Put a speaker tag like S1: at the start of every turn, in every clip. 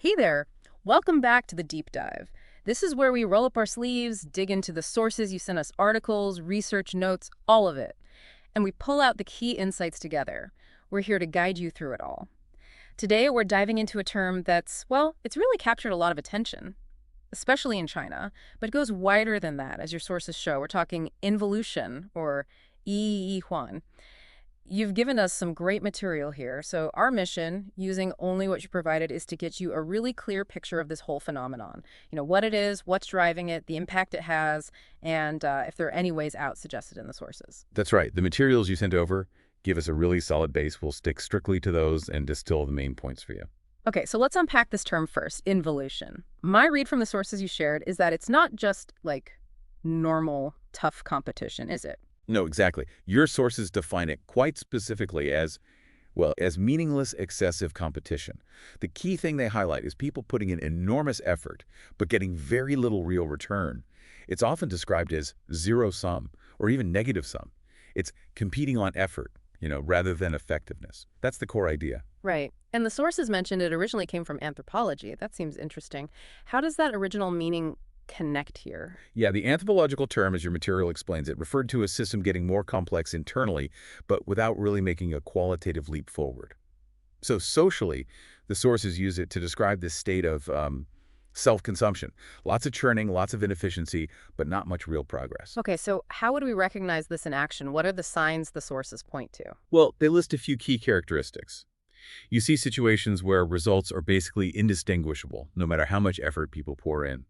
S1: Hey there! Welcome back to the Deep Dive. This is where we roll up our sleeves, dig into the sources you sent us articles, research notes, all of it. And we pull out the key insights together. We're here to guide you through it all. Today, we're diving into a term that's, well, it's really captured a lot of attention, especially in China, but it goes wider than that, as your sources show. We're talking involution, or yi huan. You've given us some great material here, so our mission, using only what you provided, is to get you a really clear picture of this whole phenomenon. You know, what it is, what's driving it, the impact it has, and if there are any ways out suggested in the sources.
S2: That's right. The materials you sent over give us a really solid base. We'll stick strictly to those and distill the main points for you.
S1: Okay, so let's unpack this term first, involution. My read from the sources you shared is that it's not just like normal, tough competition, is it?
S2: No, exactly. Your sources define it quite specifically as, well, as meaningless excessive competition. The key thing they highlight is people putting in enormous effort, but getting very little real return. It's often described as zero-sum or even negative-sum. It's competing on effort, rather than effectiveness. That's the core idea.
S1: Right. And the sources mentioned it originally came from anthropology. That seems interesting. How does that original meaning connect here?
S2: Yeah, the anthropological term, as your material explains it, referred to a system getting more complex internally, but without really making a qualitative leap forward. So socially, the sources use it to describe this state of self-consumption. Lots of churning, lots of inefficiency, but not much real progress.
S1: Okay, so how would we recognize this in action? What are the signs the sources point to?
S2: Well, they list a few key characteristics. You see situations where results are basically indistinguishable, no matter how much effort people pour in.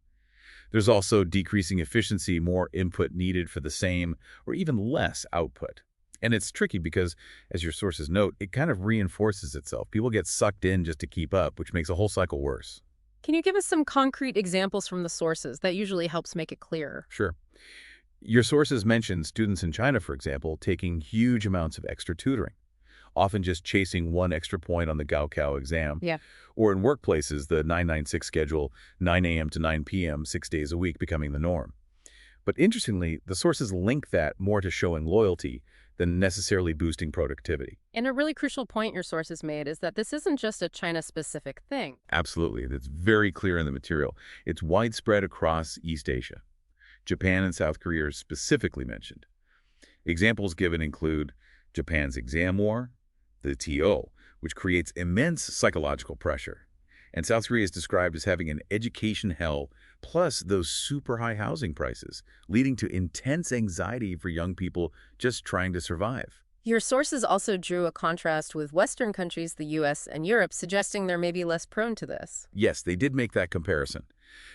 S2: There's also decreasing efficiency, more input needed for the same or even less output. And it's tricky because, as your sources note, it kind of reinforces itself. People get sucked in just to keep up, which makes the whole cycle worse.
S1: Can you give us some concrete examples from the sources? That usually helps make it clearer.
S2: Sure. Your sources mention students in China, for example, taking huge amounts of extra tutoring, often just chasing one extra point on the Gaokao exam.
S1: Yeah.
S2: Or in workplaces, the 996 schedule, 9 a.m. to 9 p.m., 6 days a week becoming the norm. But interestingly, the sources link that more to showing loyalty than necessarily boosting productivity.
S1: And a really crucial point your sources made is that this isn't just a China-specific thing.
S2: Absolutely. That's very clear in the material. It's widespread across East Asia. Japan and South Korea are specifically mentioned. Examples given include Japan's exam war, the TO, which creates immense psychological pressure. And South Korea is described as having an education hell, plus those super high housing prices, leading to intense anxiety for young people just trying to survive.
S1: Your sources also drew a contrast with Western countries, the US and Europe, suggesting they're maybe less prone to this.
S2: Yes, they did make that comparison,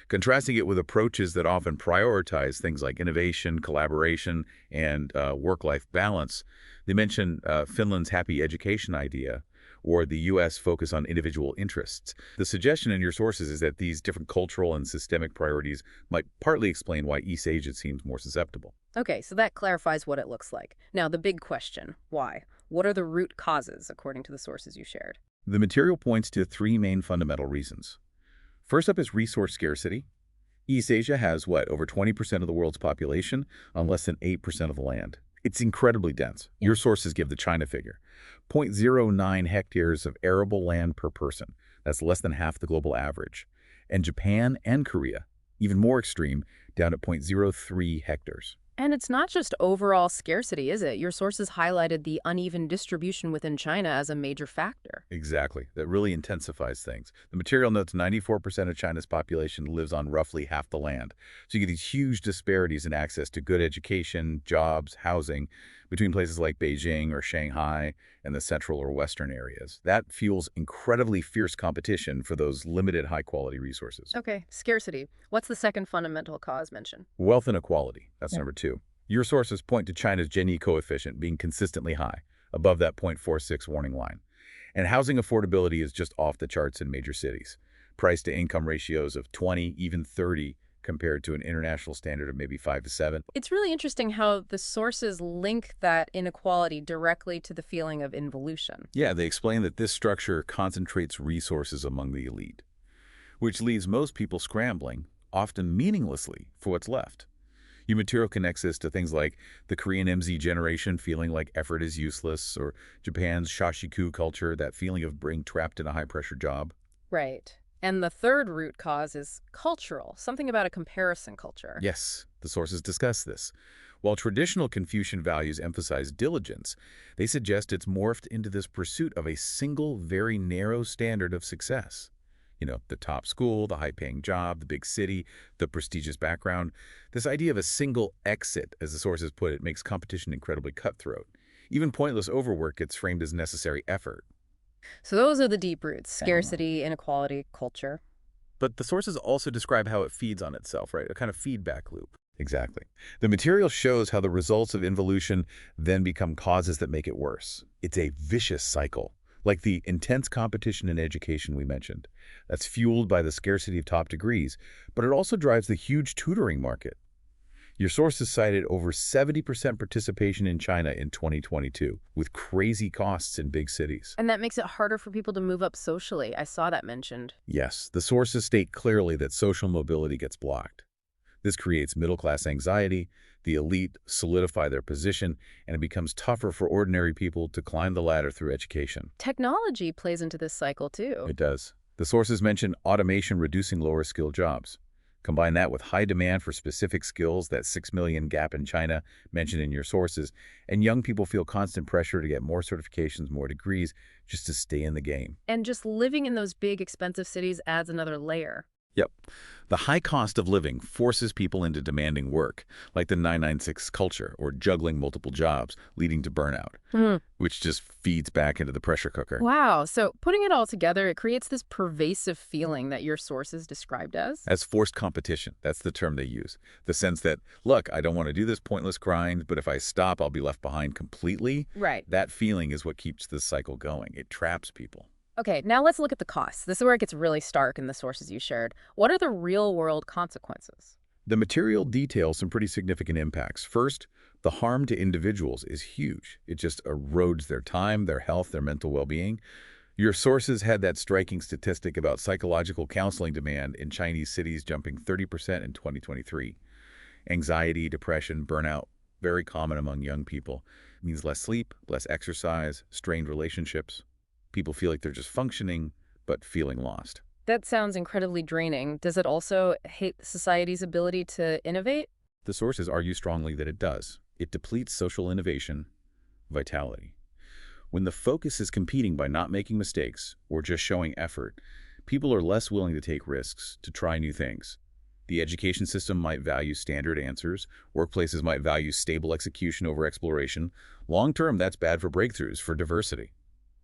S2: contrasting it with approaches that often prioritize things like innovation, collaboration, and work-life balance. They mention Finland's happy education idea, or the U.S. focus on individual interests. The suggestion in your sources is that these different cultural and systemic priorities might partly explain why East Asia seems more susceptible.
S1: Okay, so that clarifies what it looks like. Now, the big question, why? What are the root causes, according to the sources you shared?
S2: The material points to three main fundamental reasons. First up is resource scarcity. East Asia has, over 20% of the world's population on less than 8% of the land. It's incredibly dense.
S1: Yeah.
S2: Your sources give the China figure. 0.09 hectares of arable land per person. That's less than half the global average. And Japan and Korea, even more extreme, down at 0.03 hectares.
S1: And it's not just overall scarcity, is it? Your sources highlighted the uneven distribution within China as a major factor.
S2: Exactly. That really intensifies things. The material notes 94% of China's population lives on roughly half the land. So you get these huge disparities in access to good education, jobs, housing between places like Beijing or Shanghai and the central or western areas. That fuels incredibly fierce competition for those limited high-quality resources.
S1: Okay, scarcity. What's the second fundamental cause mentioned?
S2: Wealth inequality. That's number two. Your sources point to China's Gini coefficient being consistently high, above that 0.46 warning line. And housing affordability is just off the charts in major cities. Price-to-income ratios of 20, even 30, compared to an international standard of maybe 5 to 7.
S1: It's really interesting how the sources link that inequality directly to the feeling of involution.
S2: Yeah, they explain that this structure concentrates resources among the elite, which leaves most people scrambling, often meaninglessly, for what's left. Your material connects this to things like the Korean MZ generation feeling like effort is useless, or Japan's shashiku culture, that feeling of being trapped in a high-pressure job.
S1: Right. And the third root cause is cultural, something about a comparison culture.
S2: Yes, the sources discuss this. While traditional Confucian values emphasize diligence, they suggest it's morphed into this pursuit of a single, very narrow standard of success. The top school, the high-paying job, the big city, the prestigious background. This idea of a single exit, as the sources put it, makes competition incredibly cutthroat. Even pointless overwork gets framed as necessary effort.
S1: So those are the deep roots: scarcity, inequality, culture.
S2: But the sources also describe how it feeds on itself, right? A kind of feedback loop. Exactly. The material shows how the results of involution then become causes that make it worse. It's a vicious cycle, like the intense competition in education we mentioned. That's fueled by the scarcity of top degrees, but it also drives the huge tutoring market. Your sources cited over 70% participation in China in 2022, with crazy costs in big cities.
S1: And that makes it harder for people to move up socially. I saw that mentioned.
S2: Yes, the sources state clearly that social mobility gets blocked. This creates middle-class anxiety, the elite solidify their position, and it becomes tougher for ordinary people to climb the ladder through education.
S1: Technology plays into this cycle too.
S2: It does. The sources mention automation reducing lower-skilled jobs. Combine that with high demand for specific skills, that 6 million gap in China mentioned in your sources, and young people feel constant pressure to get more certifications, more degrees, just to stay in the game.
S1: And just living in those big, expensive cities adds another layer.
S2: Yep. The high cost of living forces people into demanding work, like the 996 culture or juggling multiple jobs, leading to burnout, which just feeds back into the pressure cooker.
S1: Wow. So putting it all together, it creates this pervasive feeling that your sources described
S2: As forced competition, that's the term they use. The sense that, look, I don't want to do this pointless grind, but if I stop, I'll be left behind completely.
S1: Right.
S2: That feeling is what keeps this cycle going. It traps people.
S1: Okay, now let's look at the costs. This is where it gets really stark in the sources you shared. What are the real-world consequences?
S2: The material details some pretty significant impacts. First, the harm to individuals is huge. It just erodes their time, their health, their mental well-being. Your sources had that striking statistic about psychological counseling demand in Chinese cities jumping 30% in 2023. Anxiety, depression, burnout, very common among young people. It means less sleep, less exercise, strained relationships. People feel like they're just functioning, but feeling lost.
S1: That sounds incredibly draining. Does it also hate society's ability to innovate?
S2: The sources argue strongly that it does. It depletes social innovation, vitality. When the focus is competing by not making mistakes or just showing effort, people are less willing to take risks, to try new things. The education system might value standard answers. Workplaces might value stable execution over exploration. Long-term, that's bad for breakthroughs, for diversity.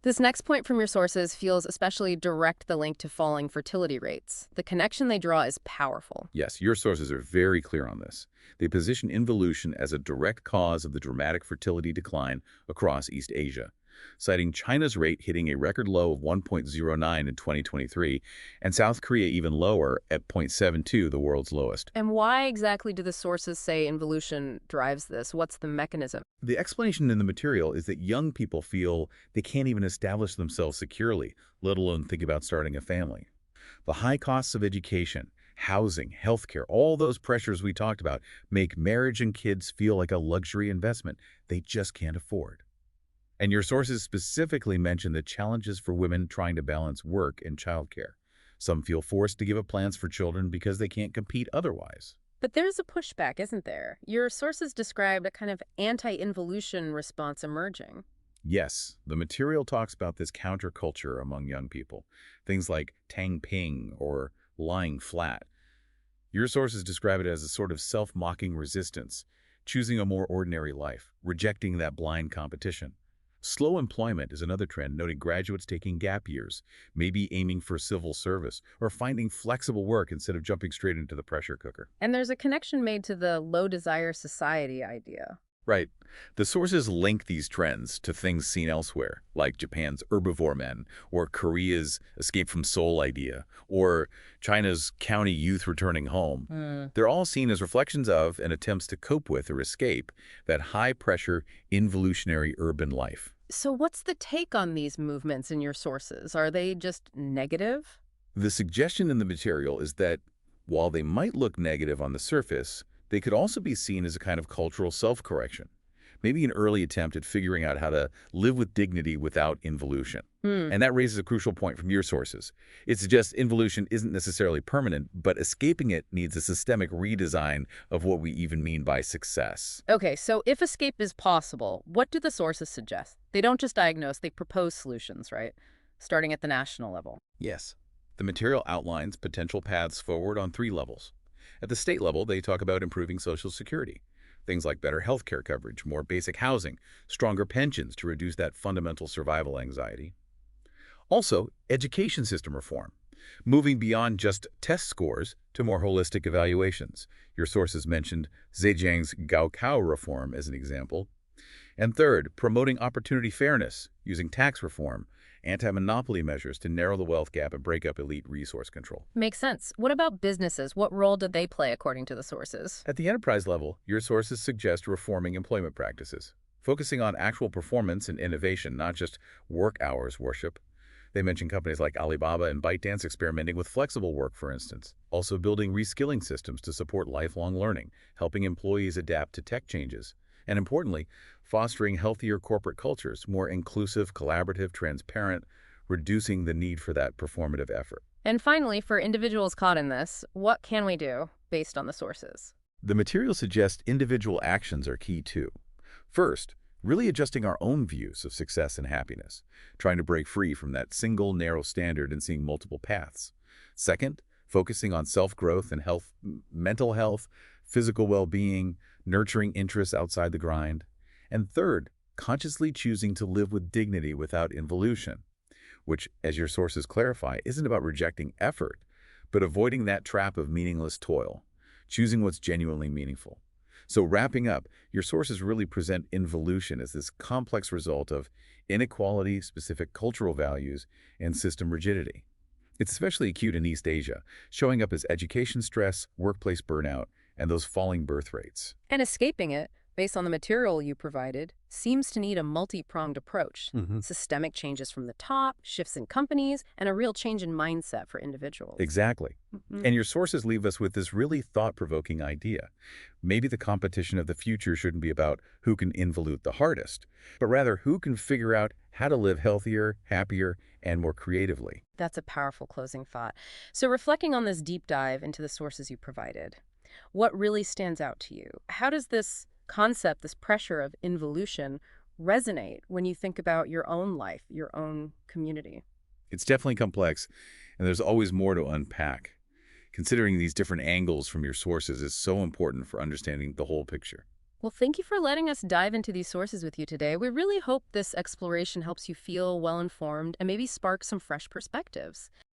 S1: This next point from your sources feels especially direct, the link to falling fertility rates. The connection they draw is powerful.
S2: Yes, your sources are very clear on this. They position involution as a direct cause of the dramatic fertility decline across East Asia, citing China's rate hitting a record low of 1.09 in 2023, and South Korea even lower at 0.72, the world's lowest.
S1: And why exactly do the sources say involution drives this? What's the mechanism?
S2: The explanation in the material is that young people feel they can't even establish themselves securely, let alone think about starting a family. The high costs of education, housing, healthcare, all those pressures we talked about make marriage and kids feel like a luxury investment they just can't afford. And your sources specifically mention the challenges for women trying to balance work and childcare. Some feel forced to give up plans for children because they can't compete otherwise.
S1: But there's a pushback, isn't there? Your sources described a kind of anti-involution response emerging.
S2: Yes, the material talks about this counterculture among young people. Things like tang ping or lying flat. Your sources describe it as a sort of self-mocking resistance, choosing a more ordinary life, rejecting that blind competition. Slow employment is another trend, noting graduates taking gap years, maybe aiming for civil service, or finding flexible work instead of jumping straight into the pressure cooker.
S1: And there's a connection made to the low desire society idea.
S2: Right. The sources link these trends to things seen elsewhere, like Japan's herbivore men, or Korea's escape from Seoul idea, or China's county youth returning home. They're all seen as reflections of and attempts to cope with or escape that high-pressure, involutionary urban life.
S1: So what's the take on these movements in your sources? Are they just negative?
S2: The suggestion in the material is that while they might look negative on the surface, they could also be seen as a kind of cultural self-correction. maybe an early attempt at figuring out how to live with dignity without involution.
S1: Hmm.
S2: And that raises a crucial point from your sources. It suggests involution isn't necessarily permanent, but escaping it needs a systemic redesign of what we even mean by success.
S1: Okay, so if escape is possible, what do the sources suggest? They don't just diagnose, they propose solutions, right? Starting at the national level.
S2: Yes. The material outlines potential paths forward on 3 levels. At the state level, they talk about improving Social Security. Things like better health care coverage, more basic housing, stronger pensions to reduce that fundamental survival anxiety. Also, education system reform, moving beyond just test scores to more holistic evaluations. Your sources mentioned Zhejiang's Gaokao reform as an example. And third, promoting opportunity fairness using tax reform, anti-monopoly measures to narrow the wealth gap and break up elite resource control.
S1: Makes sense. What about businesses? What role do they play according to the sources?
S2: At the enterprise level, your sources suggest reforming employment practices, focusing on actual performance and innovation, not just work hours worship. They mention companies like Alibaba and ByteDance experimenting with flexible work, for instance. Also building reskilling systems to support lifelong learning, helping employees adapt to tech changes. And importantly, fostering healthier corporate cultures, more inclusive, collaborative, transparent, reducing the need for that performative effort.
S1: And finally, for individuals caught in this, what can we do based on the sources?
S2: The material suggests individual actions are key too. First, really adjusting our own views of success and happiness, trying to break free from that single narrow standard and seeing multiple paths. Second, focusing on self-growth and health, mental health, physical well-being, nurturing interests outside the grind. And third, consciously choosing to live with dignity without involution, which, as your sources clarify, isn't about rejecting effort, but avoiding that trap of meaningless toil, choosing what's genuinely meaningful. So wrapping up, your sources really present involution as this complex result of inequality, specific cultural values, and system rigidity. It's especially acute in East Asia, showing up as education stress, workplace burnout, and those falling birth rates.
S1: And escaping it, based on the material you provided, seems to need a multi-pronged approach. Systemic changes from the top, shifts in companies, and a real change in mindset for individuals.
S2: Exactly. And your sources leave us with this really thought-provoking idea. Maybe the competition of the future shouldn't be about who can involute the hardest, but rather who can figure out how to live healthier, happier, and more creatively.
S1: That's a powerful closing thought. So reflecting on this deep dive into the sources you provided, what really stands out to you? How does this concept, this pressure of involution, resonate when you think about your own life, your own community?
S2: It's definitely complex, and there's always more to unpack. Considering these different angles from your sources is so important for understanding the whole picture.
S1: Well, thank you for letting us dive into these sources with you today. We really hope this exploration helps you feel well-informed and maybe spark some fresh perspectives.